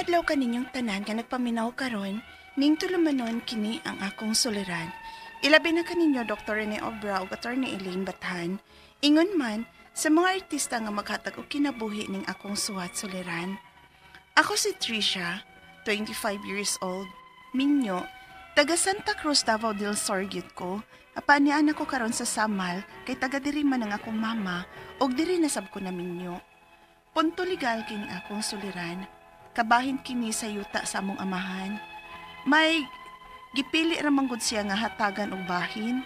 adlaw kaninyong tanan nga nagpaminaw karon, ning tulumanon kini ang akong suliran. Ilabi na kaninyo Dr. Rene Obra ug Attorney Elaine Bathan, ingon man sa mga artista nga maghatag og kinabuhi ning akong suwat suliran. Ako si Trisha, 25 years old, minyo, taga Santa Cruz, Davao del Sur gyud ko. Apanian ako karon sa Samal kay taga diri man ang akong mama ug diri nasab ko na minyo. Punto legal kini akong suliran. Kabahin kini sa yuta sa among amahan. May gipili ra man gud siya nga hatagan og bahin.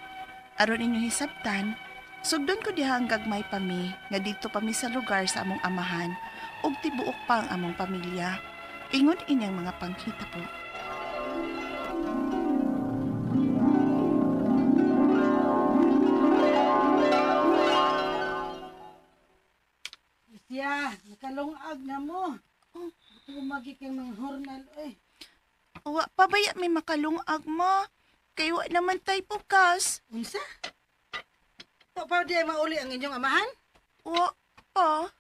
Aron inyo hisabtan, sugdon ko diha ang gagmay pa mi nga dito pa mi sa lugar sa among amahan ug tibuok pa ang among pamilya. Ingon inyang mga panghita po. Ya, nakalungag na mo. Tumagi kay mga hornal, oy. Wa pa baya may makalungag mo. Kay wa naman tay pukas. Unsa? Wa pa di mauli ang inyong amahan? Wa pa.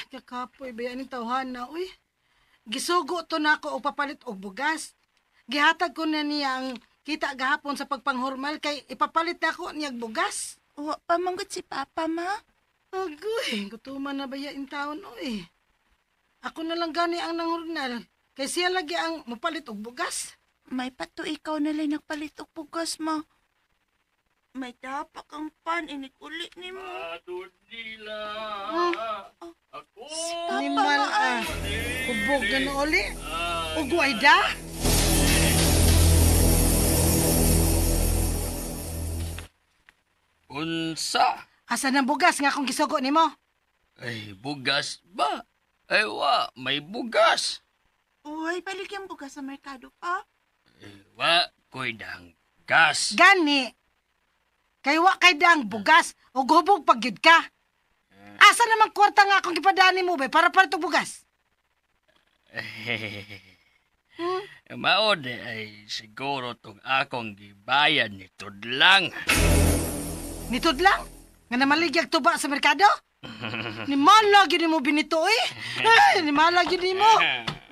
Kakapoy baya ni tawhana, oy. Gisugo to nako og papalit og bugas. Gihatag ko na niya ang kita gahapon sa pagpanghormal kay ipapalit nako niyag bugas. Wa pa manggod si Papa ma. Agoy, gutuman na baya in taon, oy. Ako na lang gani ang nanghornal. Kay siya lagi ang mapalit og bugas. May pato ikaw na lang nagpalit og bugas ma. May tapak ang pan inikuli ni mo. Adun nila. Ako. Animal kubog na uli. Ug wayda. Unsa? Asa ng bugas nga akong gisugo nimo? Ay, bugas ba? Ay, may bugas. Uy, balik yung bugas sa merkado pa. Ay, ko'y dang gas. Gani. Kay wa kay dang bugas o gubog pagyud ka. Asa namang kwarta nga akong gipadani mo be para to bugas? Maod ay siguro tong akong gibayan ni Tudlang. Nitud lang? Nga namaligyag tuba sa merkado? Ni malagi ni mo binito eh. Ni malagi ni mo.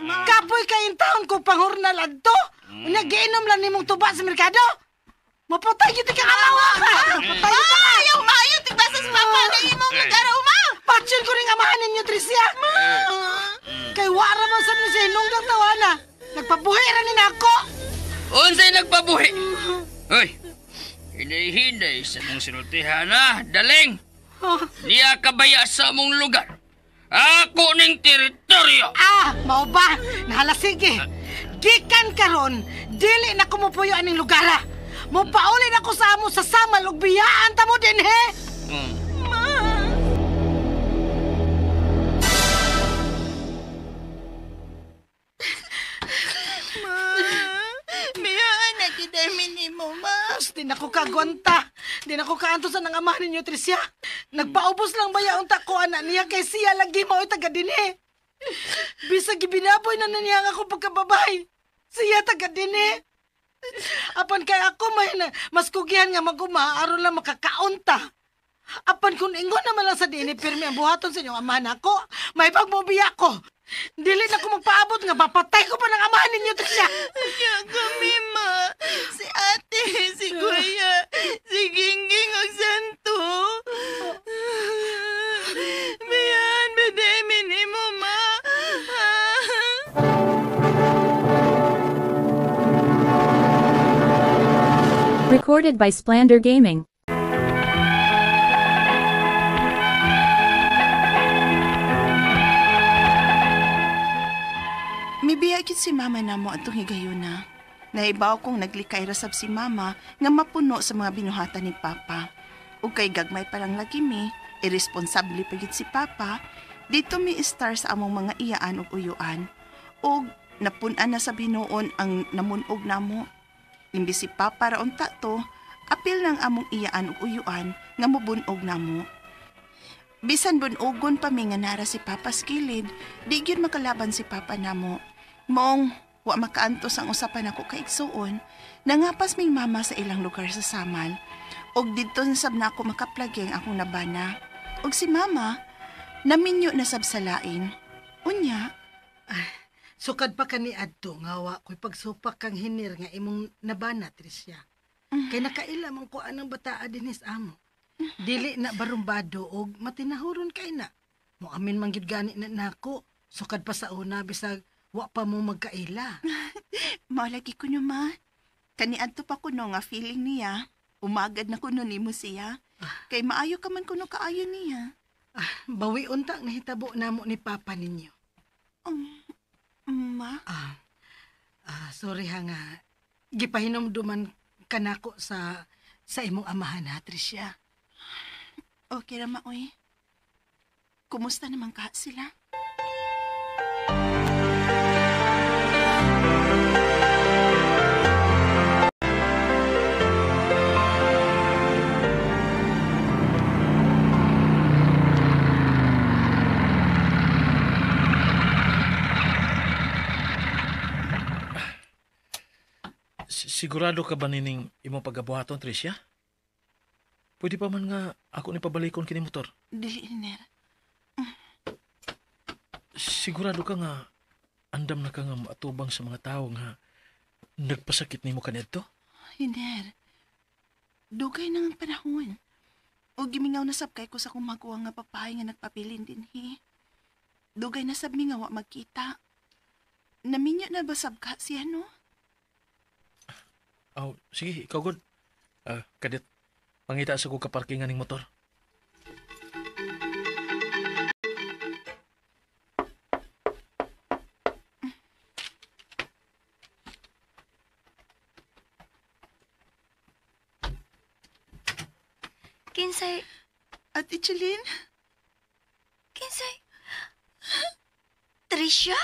Kapoy kayong taon ko panghurnal adto. Nagiinom lang ni mong tuba sa merkado. Maputay yun ka kamawa ka. Maputay yun ka. Ayaw maayo, tigbasa sa Papa na imo magaraw ma. Patsyon ko rin amahan ninyo, Tricia. Kay wara man sa niya nunggang tawana. Nagpabuhi ra ni nako. Unsay nagpabuhi? Hoy. Hinay-hinay sa mong sinutihan na, daling. Niya kabaya sa mong lugar. Ako ning teritoryo. Mao ba? Nahalasige. Gikan karon, dili na kumupuyo aning lugara. Mupaulin ako sa amo sa Samal ug biyaan ta mo din he. Di na ko kagwanta. Di na ko kaantosan ang amahan ninyo, Tricia. Nagpaubos lang ba yaong tako anak niya kay siya lagi mo taga dinhi. Bisag gibinaboy na niya nga ako pagkababay. Siya taga dinhi. Apan kay ako may mas kugihan nga maguma aron lang makakaunta. Apan kung ingon naman lang sa dinhi pirmi ang buhaton sa inyong amahan ako, may pagmobiya ko. Dili na ko magpaabot nga papatay ko pa ng amahan ninyo, Tricia. Kaya kami, ma. Si ate, si kuya, si Gingging o Santo. Bayan, bademin mo, ma. Recorded by Splander Gaming. Mibiyagit si mama na mo atong higayuna. Naibaw kong naglikay rasab si mama nga mapuno sa mga binuhatan ni Papa. Ug kay gagmay parang lagi mi, irresponsable pagit si Papa, dito mi star sa among mga iyaan ug uyuan. Ug napunan na sa binuon ang namunog namo. Imbis si Papa raon to, apil ng among iyaan ug uyuan nga mobunog namo. Bisan bunogon pa mi nga nara si Papa sa kilid, di gyud makalaban si Papa namo. Mong, wa makaantos ang usapan ako kay igsuon, nangapas ming mama sa ilang lugar sa Samal. Og dito nasab na ako makaplagi ang akong nabana. Og si mama, naminyo na sab sa lain. Unya, Sukad pa kani adto nga wa ko'y pagsupak kang hinir nga imong nabana, Tricia. Kay nakaila man ko anang bataa dinis amo. Dili na barumbado og matinahuron kay na. Mo amin man gyud gani na nako. Sukad pa sa una bisag wa pa mo magkaila. Mao lagi ko ma. Kaniadto pa kuno nga feeling niya. Umagad na kuno nimo siya. Kay maayo ka man kuno kaayo niya. Bawi unta nahitabo namo ni papa ninyo. Ma? Sorry ha nga. Gipahinomduman ka nako sa imong amahan ha, Tricia. Okay ra maoy. Kumusta naman ka sila? Sigurado ka ba nining imong pagabuhaton, Tricia? Pwede pa man nga ako ni pabalikon kini motor. Dili, Hiner. Sigurado ka nga andam na ka nga maatubang sa mga tao nga nagpasakit nimo kanadto? Hiner. Dugay na ang panahon. O gimingaw na sab kay ko sa kong maguwa nga papahay nga nagpapilin din hi. Dugay na sab mi nga wa magkita. Naminyo na ba sab ka siya, no? Sige, ikaw good. Kadit, pangita sa ko kaparkingan ng motor. Kinsay, Ate Chalin? kinsay, Tricia?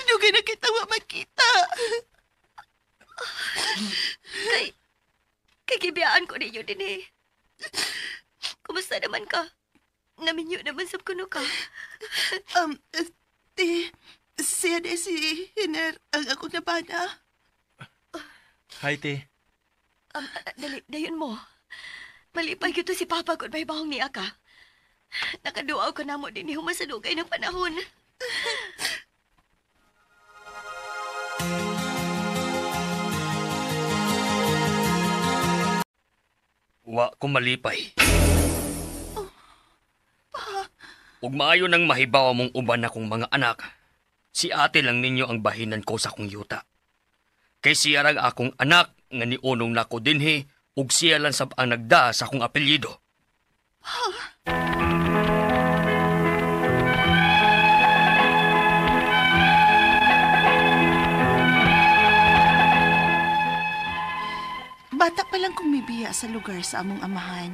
Dugay na kita wa magkita. Kay gibiyaan ko ninyo din eh. Kumusta naman ka? Naminyo naman sab kuno ka. Siya na si Hiner ang akong nabana. Hi, te. Dali, dayon mo. Malipay ko to si Papa kung may bahong niya ka. Nakaduaw ko na mo din ni humasadugay ng panahon. Wa ko malipay. Ug maayo nang mahibaw mong uban akong mga anak. Si ate lang ninyo ang bahinan ko sa akong yuta. Kay siya rag akong anak nga niunong nako dinhi ug siya lang sab ang nagda sa akong apelyido. Bata pa lang kong mibiya sa lugar sa among amahan.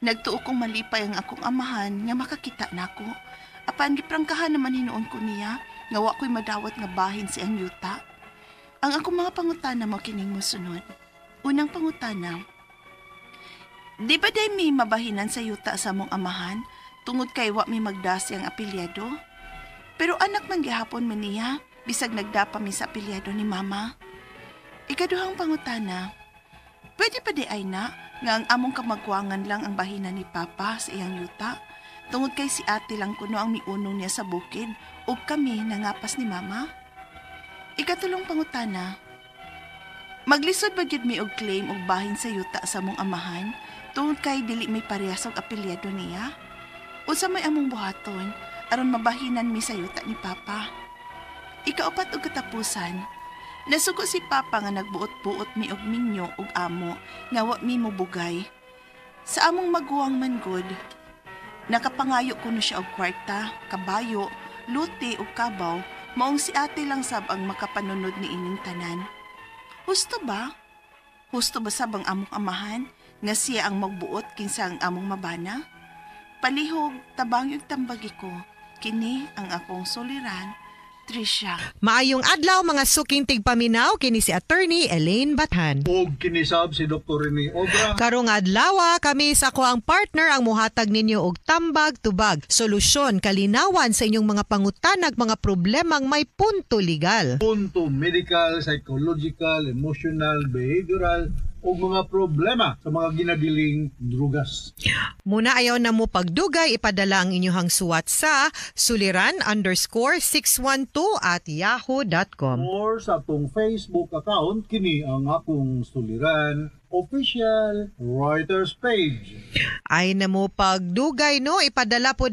Nagtuo kong malipay ang akong amahan nga makakita nako. Apan giprangkahan naman hinuon ko niya nga wa ko'y madawat nga bahin si ang yuta. Ang akong mga pangutana mo kining mosunod. Unang pangutana, di ba day may mabahinan sa yuta sa among amahan tungod kay wa may magdasi ang apelyado? Pero anak man gihapon man niya bisag nagdapa mi sa apelyado ni mama. Ikaduhang pangutana, pwede pa di ay na nga ang among kamagwangan lang ang bahinan ni Papa sa iyang yuta tungod kay si ate lang kuno ang miunong niya sa bukid ug kami nangapas ni Mama? Ikatulong pangutana, maglisod ba gyud mi og claim og bahin sa yuta sa among amahan tungod kay dili may parehas og apelyado niya? O sa may among buhaton aron mabahinan mi sa yuta ni Papa? Ikaapat og katapusan, nasugo si Papa nga nagbuot-buot mi og minyo og amo nga wa mi mobugay. Sa among maguwang manggod, nakapangayo kuno siya og kwarta, kabayo, luti ug kabaw, maong si ate lang sab ang makapanunod ni ining tanan. Husto ba? Husto ba sab ang among amahan nga siya ang magbuot kinsa ang among mabana? Palihog, tabang yung tambagi ko, kini ang akong soliran, Tricia. Maayong adlaw mga suking tigpaminaw kini si Attorney Elaine Bathan. Og kinisab si Dr. Rene Obra. Karong adlaw kami sa ko ang partner ang muhatag ninyo og tambag tubag, solusyon, kalinawan sa inyong mga pangutanag, mga problemang may punto legal. Punto medical, psychological, emotional, behavioral, o mga problema sa mga ginadiling drugas. Muna ayaw na mo pagdugay, ipadala ang inyong suwat sa suliran_612@yahoo.com. Or sa atong Facebook account, kini ang akong suliran official Reuters page. Ay na mo pagdugay, no? Ipadala po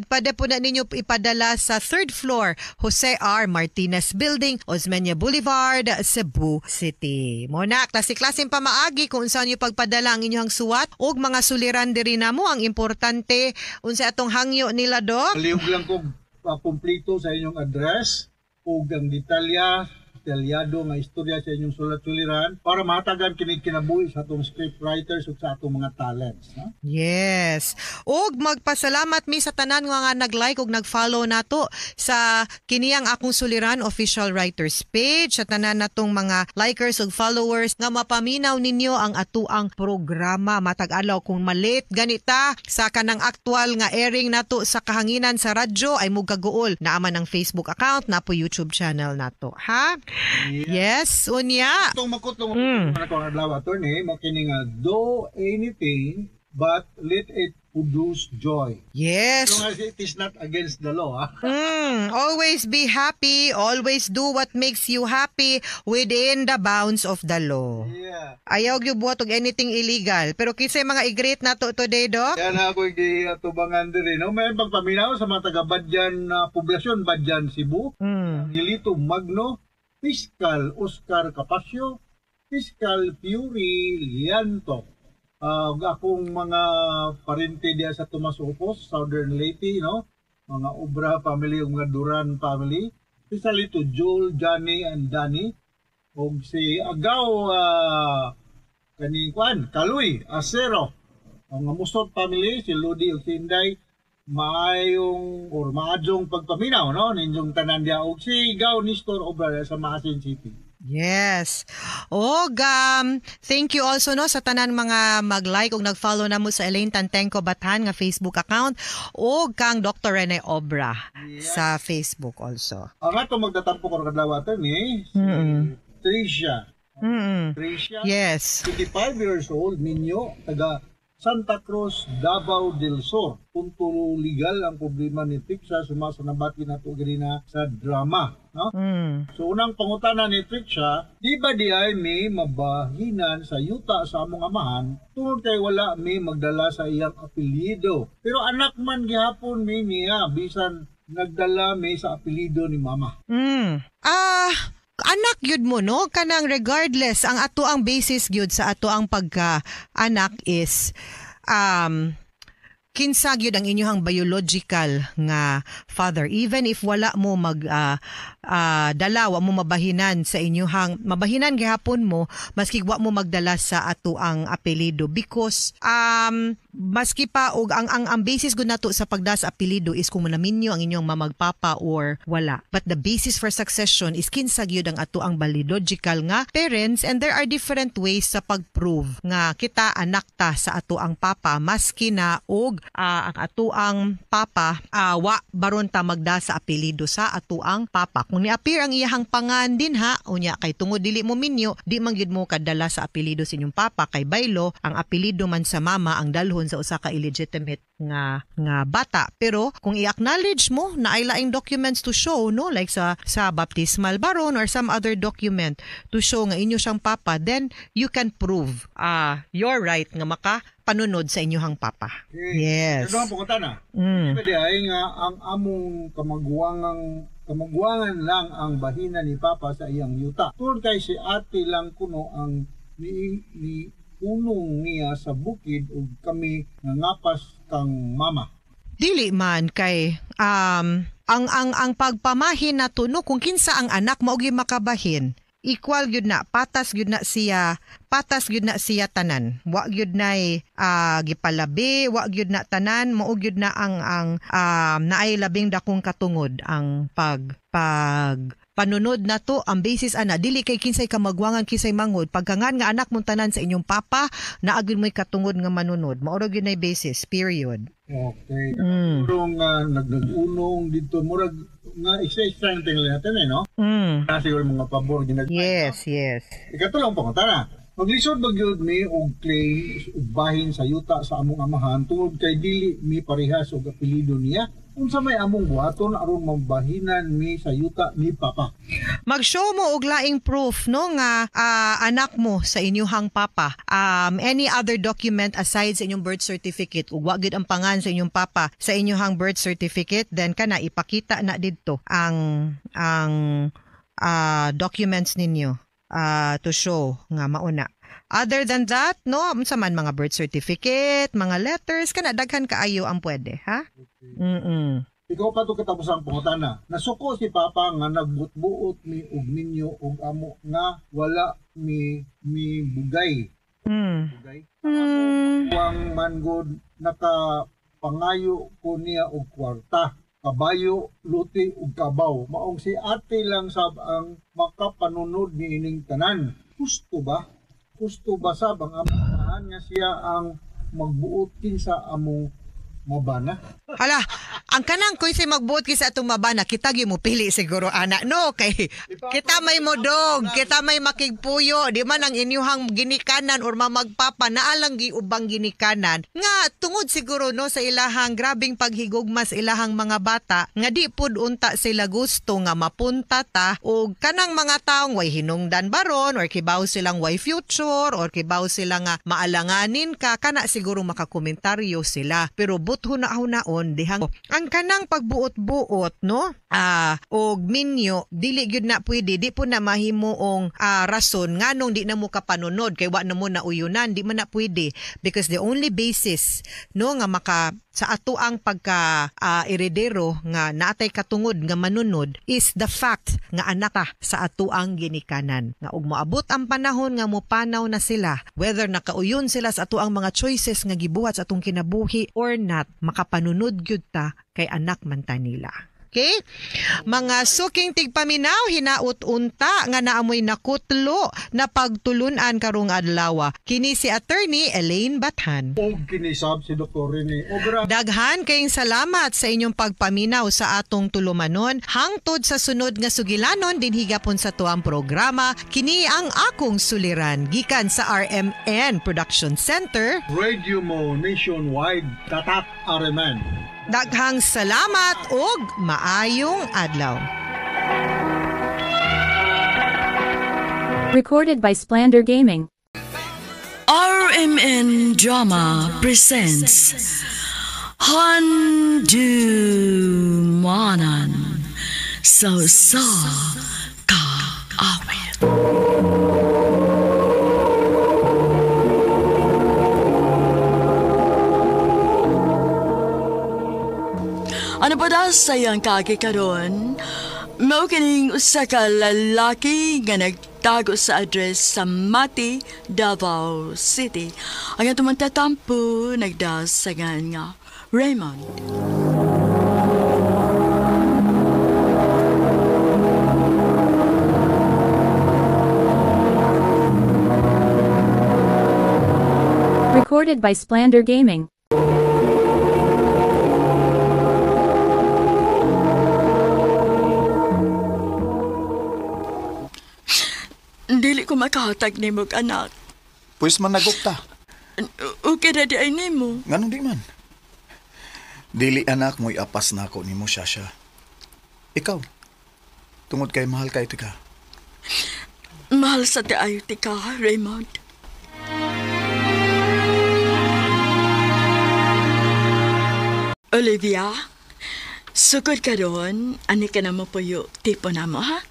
na ninyo ipadala sa 3rd floor, Jose R. Martinez Building, Osmeña Boulevard, Cebu City. Muna, klase-klaseng pamaagi kung saan nyo pagpadala ang inyong suwat o mga suliran diri na mo. Ang importante, unsa atong hangyo nila, Dok? Palihog lang ko kumpleto sa inyong address o ang detalyado nga istorya sa inyong sulat-suliran para matagan kinabuhi sa atong scriptwriters o sa atong mga talents. No? Yes. Og magpasalamat mi sa tanan nga nag-like ug nag-follow nato sa kiniyang akong suliran official writers page, sa tanan natong mga likers ug followers nga mapaminaw ninyo ang atuang programa matag adlaw kung malate ganita sa kanang aktual nga airing nato sa kahanginan sa radyo ay mugaguol naaman ang Facebook account na po YouTube channel nato, ha? Yes, unya. Itong makutlong ako ang adlaw, attorney, makining do anything but let it produce joy. Yes. So it is not against the law. Always be happy. Always do what makes you happy within the bounds of the law. Yeah. Ayaw gyud buhat og anything illegal. Pero kinsay mga i-greet nato today, Doc? Kaya na ako atubangan diri. No? May pagpaminaw sa mga taga-Badyan na poblasyon, Badyan, Cebu. Hilito Magno, Fiscal Oscar Capasio, Fiscal Fury Lianto. Akong mga parente diya sa Tomas Opos, Southern Leyte, no? Mga Obra family, mga Duran family. Fiscal ito Joel, Johnny, and Danny. O si Agaw, Kaluy, Acero. Ang Musot family, si Ludi o si Inday, maadjong pagpaminaw, no? Ninyong tanan diya. O si Igaw, Nistor Obra sa Maasin City. Yes. Og thank you also no sa tanan mga mag-like ug nag-follow namo sa Elaine Tantenco Bathan nga Facebook account og kang Dr. Rene Obra sa Facebook also. Ang ato magtatampo ko kadlaw ni Tricia. Tricia. Yes. 25 years old, ninyo, taga Santa Cruz, Davao del Sur. Punto legal ang problema ni Tricia, sumasanabati na ito ganina sa drama. No? So unang pangutana ni Tricia, di ba di ay may mabahinan sa yuta sa among amahan tungod kay wala may magdala sa iyang apelyido. Pero anak man gihapon may niya, bisan nagdala may sa apelyido ni mama. Anak yun mo, no? Kanang regardless, ang ato ang basis yun sa ato ang pagka-anak is, kinsa gyud ang inyong biological nga father. Even if wala mo dala, wa mo mabahinan sa inyong, mabahinan gihapon mo, maski wa mo magdala sa ato ang apelido. Because, maski pa, og ang basis gud nato sa pagdas apelido is kung manaminyo ang inyong mamagpapa or wala. But the basis for succession is kinsa gyud ang ato ang biological nga parents, and there are different ways sa pag-prove nga kita anak ta sa ato ang papa maski na og ang ato ang papa wa baron ta magda sa apelido sa ato ang papa. Kung ni-appear ang iyahang pangan din ha, unya kay tungod dili mo minyo, di man gyud mo kadala sa apelido sa inyong papa kay baylo ang apelido man sa mama ang dalhon sa usa ka illegitimate nga bata. Pero kung i-acknowledge mo na ay laing documents to show, no, like sa baptismal baron or some other document to show nga inyo siyang papa, then you can prove your right nga makapanunod sa inyong papa. Okay. Yes. Ano ang pumunta na? Pwede ay nga ang among kamagwangan lang ang bahina ni papa sa iyang yuta. Tungod kay si ate lang kuno ang ni unong niya sa bukid ug kami ngapas kang mama. Dili man kay ang pagpamahin nato no kung kinsa ang anak mao gyud makabahin. Equal gyud na, patas gyud na siya tanan. Wa gyud nay gipalabi, wa gyud na tanan, mao gyud na ang naay labing dakong katungod ang panunod na to. Ang basis ana dili kay kinsay kamagwangan kinsay mangod pagkangan nga anak mong tanan sa inyong papa naa gyud may katungod nga manunod, mao ra gyud nay basis, period. Okay. Murong nag-unong dito murag nga extra-extra natin no? Siguro mga pabor ginag. Yes. Ikatulong pa na. Maglisod magyud mi og claim ug bahin sa yuta sa among amahan tungod kay dili mi parehas og apelyido niya. Unsa may among buhaton aron mabahinan mi sa yuta ni Papa. Mag-show mo og laing proof no nga anak mo sa inyong papa. Any other document aside sa inyong birth certificate ug wa gyud ang pangan sa inyong papa sa inyong birth certificate, then kana ipakita na didto ang documents ninyo to show nga mauna. Other than that, no, unsa man mga birth certificate, mga letters, kana daghan kaayo ang pwede, ha? Ikaw pa to katapos ang pangutana. Nasuko si Papa nga nagbutbuot mi og minyo og amo nga wala mi bugay. Bugay. Wang mangod nakapangayo ko niya og kwarta, kabayo, luti ug kabaw. Maong si ate lang sab ang makapanunod ni ining tanan. Gusto ba? Gusto ba sab ang amahan nga siya ang magbuot kinsa among mabana? Hala, ang kanang koy say magbuot kisa atong mabana, kita gyud mo pili siguro anak no kay kita may modog, kita may makigpuyo, di man ang inyuhang ginikanan or mamagpapa naalang gi ubang ginikanan nga tungod siguro no sa ilahang grabing paghigugma sa ilahang mga bata nga di pud unta sila gusto nga mapunta ta og kanang mga taong way hinungdan baron or kibaw silang way future or kibaw sila nga maalanganin ka, kana siguro makakomentaryo sila. Pero huna-hunaon dihang ang kanang pagbuot-buot no og minyo dili gyud na pwede, di po na mahimuong rason nganong di na mo kapanunod kay wa na mo na uyunan, di man na pwede because the only basis no nga maka sa ato ang pagka heredero nga naatay katungod nga manunod is the fact nga anak ta sa ato ang ginikanan nga ug moabot ang panahon nga mopanaw na sila whether nakauyon sila sa ato ang mga choices nga gibuhat sa atong kinabuhi or not, makapanunod gyud ta kay anak man ta nila. Okay? Mga suking tigpaminaw, hinaut unta nga naamoy nakutlo na pagtulunan karong adlaw. Kini si Attorney Elaine Bathan. Og kinisab si Dr. Rene Obra. Daghan kayong salamat sa inyong pagpaminaw sa atong tulumanon. Hangtod sa sunod nga sugilanon din higapon sa tuang programa. Kini ang akong suliran gikan sa RMN Production Center. Radio mo nationwide, tatak Areman. Daghang salamat ug maayong adlaw. Recorded by Splander Gaming. RMN Drama presents Handumanan So Ka Awit. Ano ba da sayang kagi karon? Mao kining usa ka lalaki nga nagtago sa address sa Mati, Davao City. Ang atong magtatampo nagdasagan nga Raymond. Recorded by Splander Gaming. Dili ko makahatag ni mo, anak. Pues man nagukta. Okay na di ay ni mo. Nganong di man? Dili anak mo'y apas na ako ni mo, Shasha. Ikaw, tungod kay mahal kay tika. Mahal sa di ayo tika, Raymond. Olivia, sugod ka ron, ani ka na mo po yung tipo na mo, ha?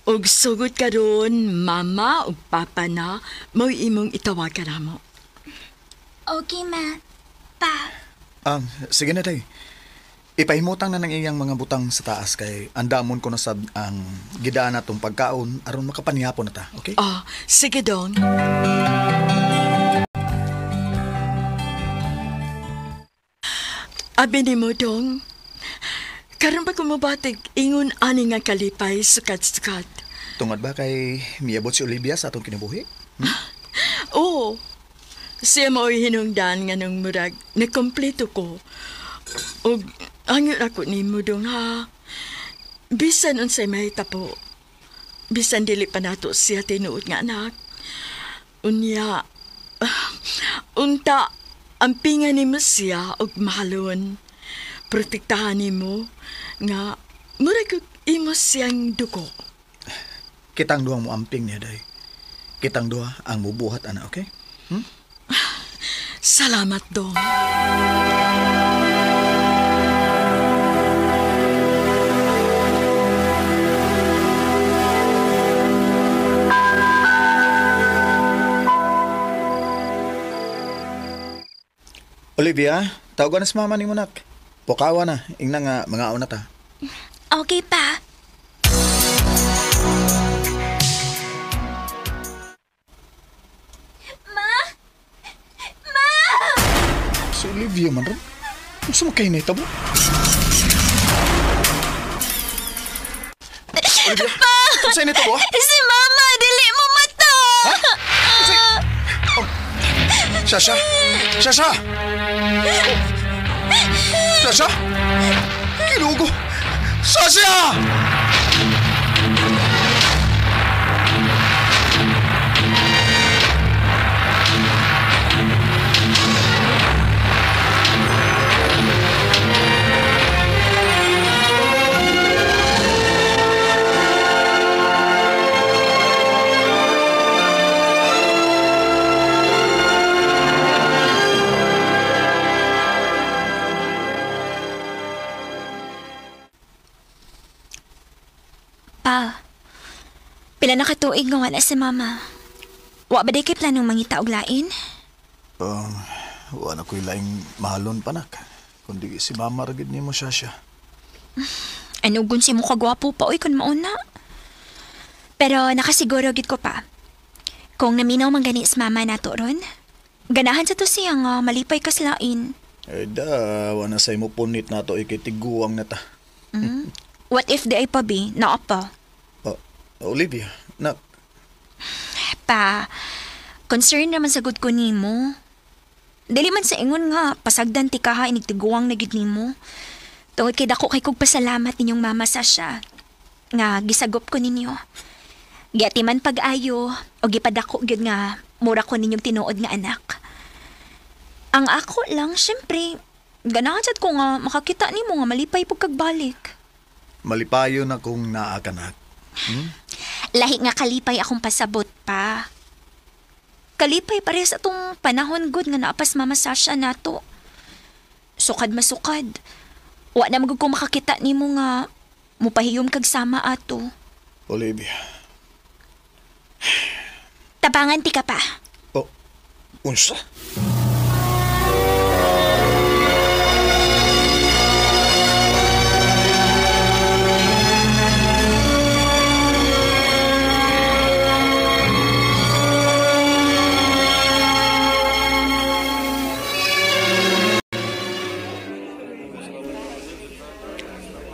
Og sugod ka ron, mama o papa na, mo imong itawag ka na mo. Okay, ma. Pa. Sige na day. Ipahimutang na ng iyang mga butang sa taas kay andamon ko na sab ang gidaan natong pagkaon aron makapanihapon na ta, okay? Sige dong. Abi ni mo dong. Karon ba kumubatig ingon ani nga kalipay sukat-sukat? Tungod ba kay miabot si Olivia sa atong kinabuhi? Oo. Siya mo'y hinungdan nga nung murag nakompleto ko. O hangyon ako ni mo dong ha. Bisan unsay may tapo. Bisan dili pa nato siya tinuod nga anak. Unya, unta, ampingan ni mo siya og mahalon. Protektahan ni mo nga murag imo siyang duko. Kitang duha mo amping niya, day. Kitang duha ang mubuhat, ana, okay? Salamat, Dong. Olivia, tawagan na si mama ni mo, nak. Pukawa na, ingna nga mga na ta. Okay pa. Ma! Ma! Si Olivia man rin. Gusto mo kayo na itabo? Olivia, saan na itabo? Si Mama, dili mo mata! Ha? Oh. Sasha! Sasha! Sasha! Kinugo! Sasha! Pa, pila na katuig nga wala si Mama. Wa ba day kay planong mangita og lain? Wala ko'y laing mahalon, panak. Kundi si mama ragid ni mo, Sasha. Anugon si mo kagwapo pa, oy, kun mauna. Pero nakasiguro gid ko pa. Kung naminaw man gani si Mama nato ron, ganahan sa to siya nga malipay ka sa lain. Eh da, wala sa imo punit na to, ikitiguang na ta. What if di ay pa, bi? Naa pa. Olivia, nak. Pa, concern naman sa good ko nimo. Dili man sa ingon nga, pasagdan ti kaha inigtiguang na gid nimo. Tungod kay dako kay kog pasalamat ninyong Mama Sasha. Nga gisagop ko ninyo. Giati man pag-ayo o gipadako gyud nga mura ko ninyong tinuod nga anak. Ang ako lang, syempre, ganahan sad ko nga makakita nimo nga malipay pug kagbalik. Malipayo na kung naa ka, nak. Lahi nga kalipay akong pasabot pa. Kalipay pare sa atong panahon good nga naapas Mama Sasha nato. Sukad masukad. Wa na magud ko makakita nimo nga mupahiyom kag sama ato. Olivia. Tabangan ti ka pa. Unsa?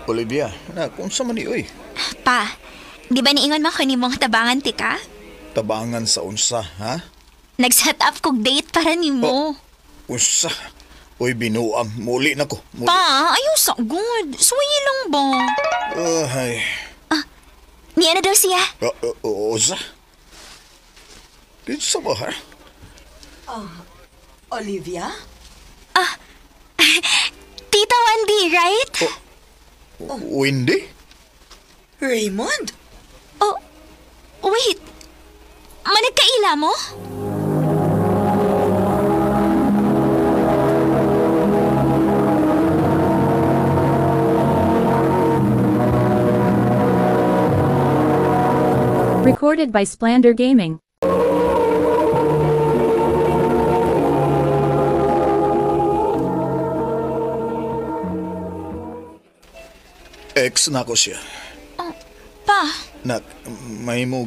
Olivia, kung sa man oy. Pa, di ba niingon mo ni mong tabangan ti ka? Tabangan sa unsa, ha? Nag-set up kog date para nimo. Unsa? Uy, binuang. Muli na ko. Muli. Pa, ayaw sa good. Suwayi lang ba? Ay. Niya na daw siya. Oza? Kinsa ba, ha? Olivia? Tita Wendy, right? Wendy? Raymond? Oh, wait. Managkaila mo? Recorded by Splander Gaming. Ex na ko siya. Pa, Nak, may mo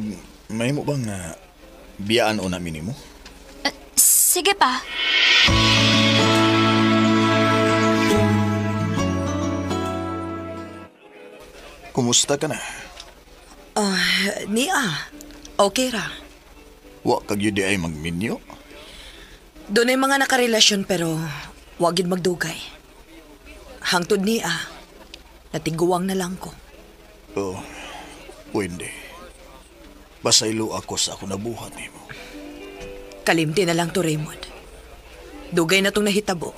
bang biyaan o namin mo? sige pa. Kumusta ka na? Nia, okay ra. Wa kag yun di ay magminyo? Doon ay mga nakarelasyon pero wagid magdugay. Hangtod Nia, natiguang na lang ko. Wendy. Basaylo ako sa ako nabuhat nimo. Kalimti na lang to, Raymond. Dugay na tong nahitabo.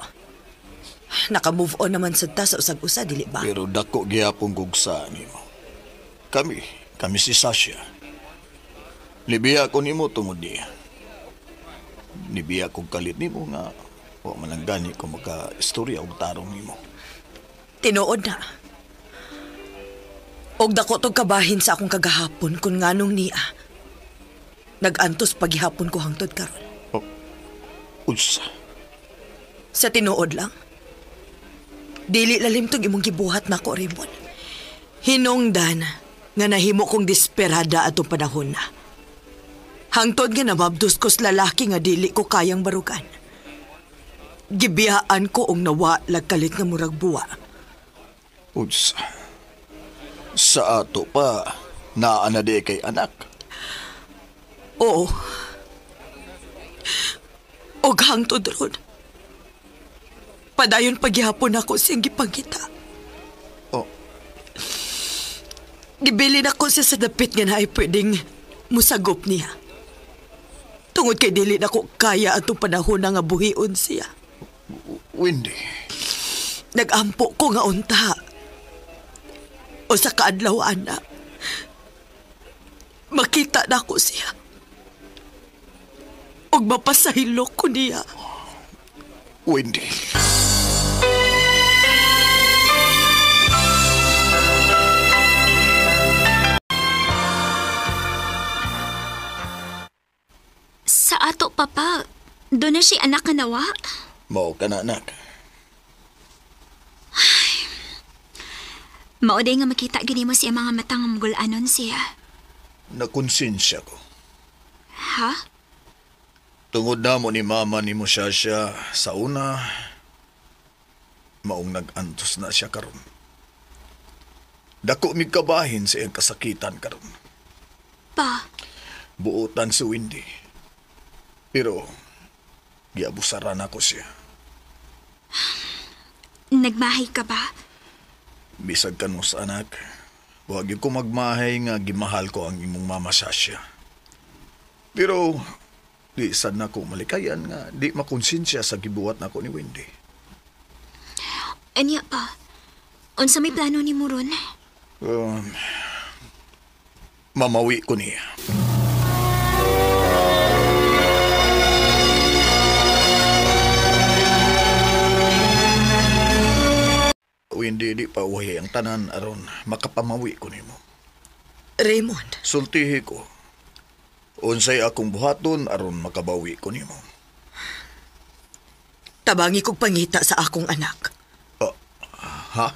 Naka-move on naman sa ta sa usag-usa, dili ba? Pero dako gihapon gugsa nimo. Kami si Sasha. Libiya ko nimo tungod niya. Libiya ko kalit nimo nga wa man lang gani ko maka-istorya og tarong nimo. Tinuod na. Og dako tong kabahin sa akong kagahapon kung nganong niya. Nag-antos paghihapon ko hangtod karon. Unsa? Sa tinuod lang. Dili lalim tong imong gibuhat nako, Raymond. Hinungdan nga nahimo kong desperada atong panahon na. Hangtod nga namabdos ko sa lalaki nga dili ko kayang barugan. Gibiyaan ko og nawa lagkalit nga murag buwa. Unsa? Sa ato pa, naa na di kay anak. Oo. Og hangtod ron. Padayon paghihapon ako siyang gipangita. Oh. Gibilin ako siya sa dapit nga na ay pwedeng musagop niya. Tungod kay dili na ko kaya atong panahon na nga buhion siya. Wendy. Nagampo ko nga unta. O sa kaadlawan na. Makita na ko siya. Og mapasahilok ko niya. Wendy. Sa ato, Papa, doon na si anak ka nawa. Mao ka na, anak. Mauday nga makita gini mo siya mga matang mugulanon siya. Nakonsensya ko. Ha? Tungod na mo ni mama ni mo siya sa una, maong nag-antos na siya karon. Dako mig kabahin sa iyang kasakitan karon. Pa? Buotan si Wendy. Pero, giabusaran ako siya. Nagmahay ka ba? Bisag ka mo sa anak, huwag ko magmahay nga gimahal ko ang imong mama Sasha. Pero, di sad na ko malikayan nga di makonsensya sa gibuhat na ko ni Wendy. Anya pa? Unsa may plano ni mo ron? Mamawi ko niya. Wendy, di pa uwi ang tanan aron makapamawi ko nimo. Raymond. Sultihi ko. Unsay akong buhaton aron makabawi ko nimo. Tabangi kog pangita sa akong anak. Ha?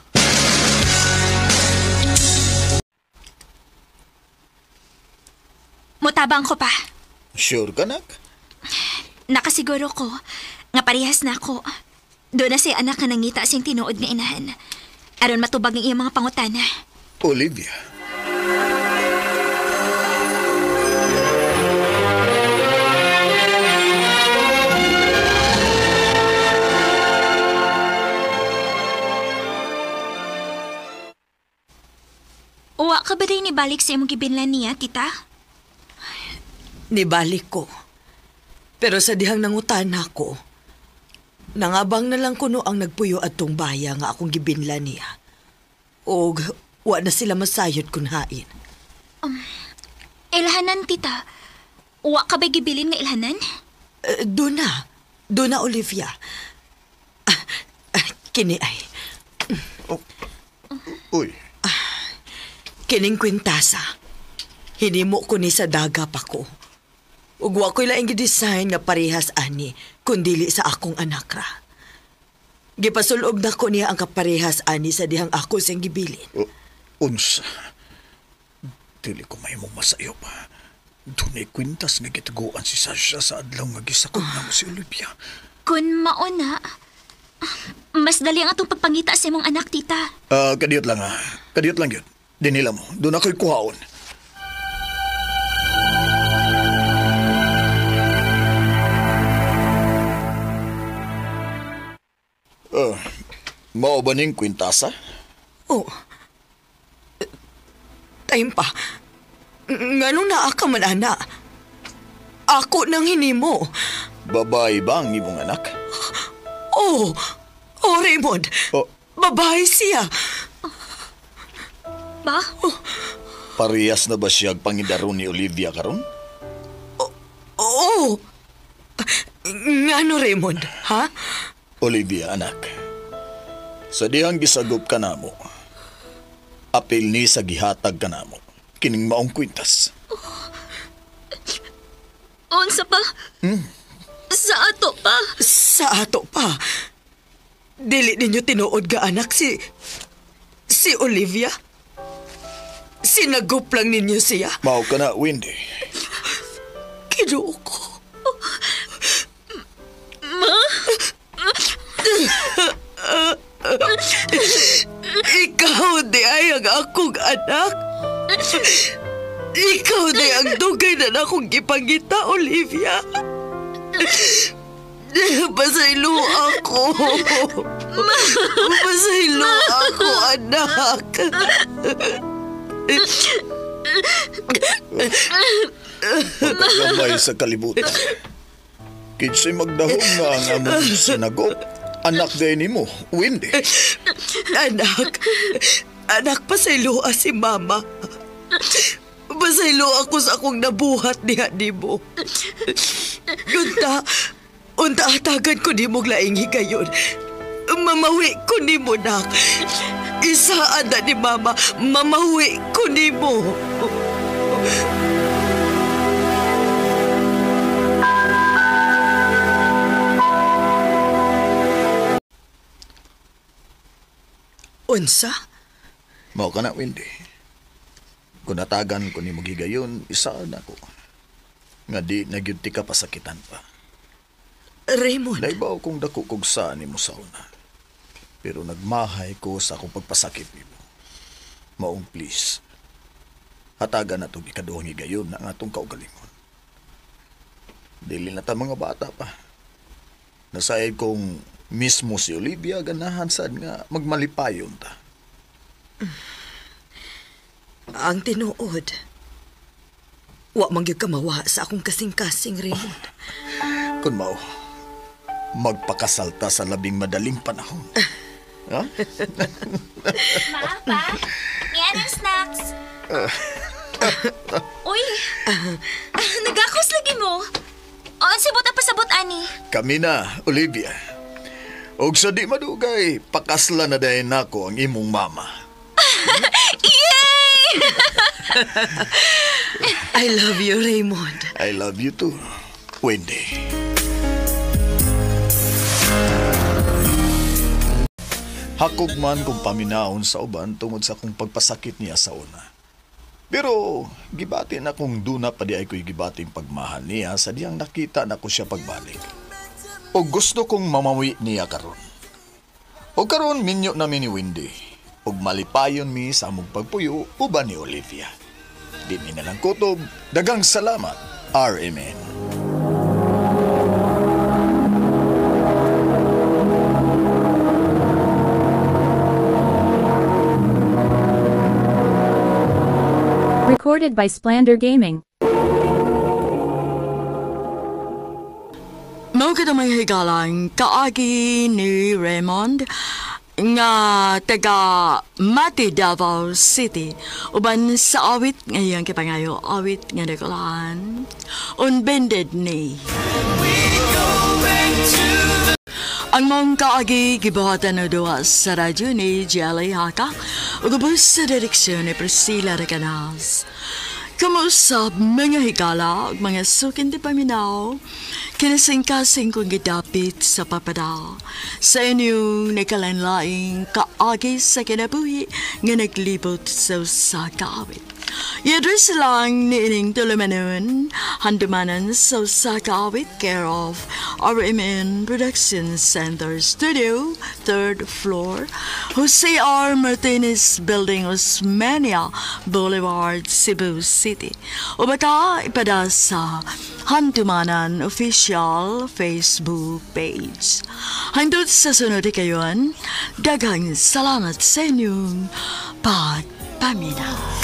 Mutabang ko pa. Sure ka, nak? Nakasiguro ko nga parehas na ako. Doon na si anak ka nangita siyang tinuod nga inahan. Aron matubag ng iyang mga pangutana. Olivia. Uwa ka ba rin nibalik sa imong gibinlan niya, tita? Nibalik ko. Pero sa dihang nangutana ko, nangabang na lang kuno ang nagpuyo atong baya nga akong gibinlan niya. O wa na sila masayod kun hain. Ilhanan, tita. Uwa ka ba gibilin nga ilhanan? Doon na, Olivia. Kini ay. Uy. Kining kwintasa. Hinimo ko ni sa daga pa ko. Ug wa ko'y laing gidesign nga parehas ani kundili sa akong anak ra. Gipasulob na ko niya ang kaparehas ani sa dihang ako siyang gibilin. Unsa? Dili ko mahimong masayop. Dunay kwintas nga gitaguan si Sasha sa adlaw nga gisakop na mo si Olivia. Kun mauna, mas dali ang atong pagpangita sa imong anak, tita. Kadiyot lang ha. Kadiyot lang yun. Dinila mo. Doon ako'y kuhaon. Mao ba ning kwintasa? Oh. Time pa. Nganong naa ka man, ana? Ako nang hinimo. Babae ba ang imong anak? Oh, Raymond. Oh, Babae siya. Ba? parehas na ba siya pangidaro ni Olivia karon? Oo. Ngano, Raymond, ha? Olivia, anak. Sa dihang gisagop ka namo, apil ni sa gihatag ka namo, kining maong kwintas. Unsa pa? Sa ato pa? Sa ato pa? Dili ninyo tinuod ga anak si Olivia? Sinagop lang ninyo siya? Mao ka na, Wendy. Kinuo ko. Ma? Ikaw di ay ang akong anak. Ikaw di ang dugay na akong gipangita, Olivia. Pasaylo ako. Pasaylo ako, anak. Pagkagamay sa kalibutan. Kinsay magdahong nga ang among sinagop. Anak day ni mo, Wendy. Anak, pasaylo si mama. Pasaylo ako sa akong nabuhat niya ni mo. Unta atagan ko ni mong laing higayon. Mamawi ko ni mo, nak. Isaan na ni mama, mamawi ko ni mo. Unsa? Mao ka na, Wendy. Kung natagan ko ni mo gigayon, isaan ako. Nga di nagyunti ka pasakitan pa. Raymond. Naibaw kong dako kog saan ni mo sa una. Pero nagmahay ko sa akong pagpasakit ni mo. Maong please. Hatagan na itong ikaduhang higayon na ang atong kaugalingon. Dili na ta mga bata pa. Nasayad kong mismo si Olivia ganahan sad nga magmalipayon ta. Ang tinuod. Wa man gyud ka mawa sa akong kasing-kasing, Raymond. Kun mao, magpakasalta sa labing madaling panahon. Ha? Pa? May anong snacks? Uy! Nagakos lagi mo. O, sibot ang pasabot, ani. Kami na, Olivia. Og sa di madugay, pakasla na dahin nako ang imong mama. Yay! I love you, Raymond. I love you too, Wendy. Hakog man kong paminaon sa uban tungod sa akong pagpasakit niya sa una. Pero gibati na kung duna pa di ay ko'y gibating pagmahal niya sa diyang nakita na ko siya pagbalik. O gusto kong mamawi niya karon. O karon minyo namin ni Wendy. Og malipayon mi sa among pagpuyo uban ni Olivia. Di mi na lang kutob, dagang salamat, RMN. Recorded by Splander Gaming. Mao kita may higalang kaagi ni Raymond nga taga Mati, Davao City. Uban sa awit ngayong kipangayo, awit nga nakulaan. Unbended ni. Ang mong kaagi gibuhatan na duwa sa radyo ni Jelly Haka o gabos sa direksyon ni Priscilla Recanas. Kamusap mga higala o mga sukin di paminaw, kinasing-kasing kong gidapit sa papada sa inyong nakalanlaing kaagi sa kinabuhi nga naglibot sa usa kaawit. I-address lang ni ining tulumanon, handumanan sa usa kaawit, care of RMN Production Center Studio, 3rd floor, Jose R. Martinez Building, Osmeña Boulevard, Cebu City. O baka ipada sa Handumanan Official Facebook page. Handot sa sunod kayon, daghang salamat sa inyong pagpaminaw.